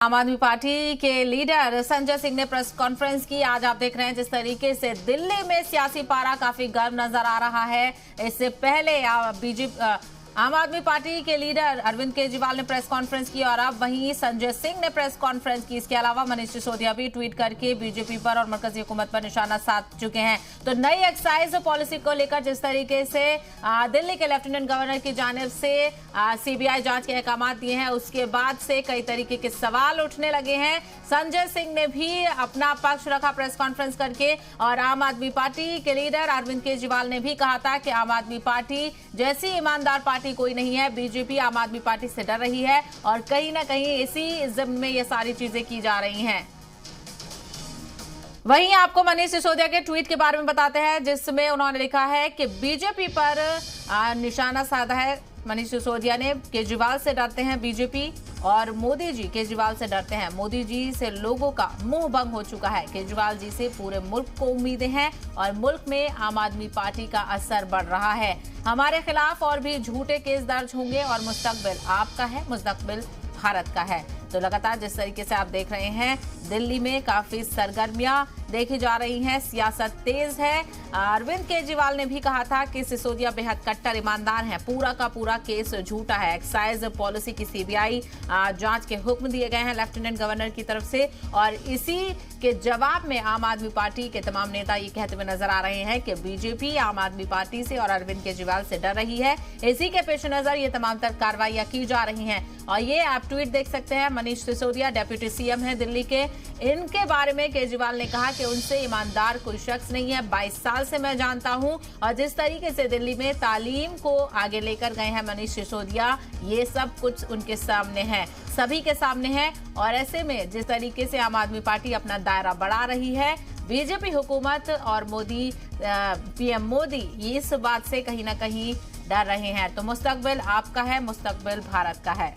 आम आदमी पार्टी के लीडर संजय सिंह ने प्रेस कॉन्फ्रेंस की। आज आप देख रहे हैं जिस तरीके से दिल्ली में सियासी पारा काफी गर्म नजर आ रहा है। इससे पहले आम आदमी पार्टी के लीडर अरविंद केजरीवाल ने प्रेस कॉन्फ्रेंस की और अब वहीं संजय सिंह ने प्रेस कॉन्फ्रेंस की। इसके अलावा मनीष सिसोदिया भी ट्वीट करके बीजेपी पर और मरकजी हुकूमत पर निशाना साध चुके हैं। तो नई एक्साइज पॉलिसी को लेकर जिस तरीके से दिल्ली के लेफ्टिनेंट गवर्नर की जानिब से सीबीआई जांच के अहकाम दिए हैं, उसके बाद से कई तरीके के सवाल उठने लगे हैं। संजय सिंह ने भी अपना पक्ष रखा प्रेस कॉन्फ्रेंस करके और आम आदमी पार्टी के लीडर अरविंद केजरीवाल ने भी कहा था कि आम आदमी पार्टी जैसी ईमानदार पार्टी कोई नहीं है। बीजेपी आम आदमी पार्टी से डर रही है और कहीं ना कहीं इसी जिम्मे में ये सारी चीजें की जा रही हैं। वहीं आपको मनीष सिसोदिया के ट्वीट के बारे में बताते हैं, जिसमें उन्होंने लिखा है कि बीजेपी पर निशाना साधा है। मनीष सिसोदिया ने केजरीवाल से डरते हैं बीजेपी और मोदी जी केजरीवाल से डरते हैं। मोदी जी से लोगों का मुंह बंद हो चुका है। केजरीवाल जी से पूरे मुल्क को उम्मीदें हैं और मुल्क में आम आदमी पार्टी का असर बढ़ रहा है। हमारे खिलाफ और भी झूठे केस दर्ज होंगे और मुस्तकबिल आपका है, मुस्तकबिल भारत का है। तो लगातार जिस तरीके से आप देख रहे हैं दिल्ली में काफी सरगर्मियां देखी जा रही हैं, सियासत तेज है। अरविंद केजरीवाल ने भी कहा था कि सिसोदिया बेहद कट्टर ईमानदार हैं, पूरा का पूरा केस झूठा है। एक्साइज पॉलिसी की सीबीआई जांच के हुक्म दिए गए हैं लेफ्टिनेंट गवर्नर की तरफ से और इसी के जवाब में आम आदमी पार्टी के तमाम नेता ये कहते हुए नजर आ रहे हैं कि बीजेपी आम आदमी पार्टी से और अरविंद केजरीवाल से डर रही है। इसी के पेश नजर ये तमाम तर कार्रवाइयां की जा रही हैं और ये आप ट्वीट देख सकते हैं। मनीष सिसोदिया डिप्टी सीएम है दिल्ली के, इनके बारे में केजरीवाल ने कहा कि उनसे ईमानदार कोई शख्स नहीं है। 22 साल से मैं जानता हूं और जिस तरीके से दिल्ली में तालीम को आगे लेकर गए हैं मनीष सिसोदिया, ये सब कुछ उनके सामने है, सभी के सामने है। और ऐसे में जिस तरीके से आम आदमी पार्टी अपना दायरा बढ़ा रही है, बीजेपी हुकूमत और मोदी पीएम मोदी ये इस बात से कहीं ना कहीं डर रहे हैं। तो मुस्तकबिल आपका है, मुस्तकबिल भारत का है।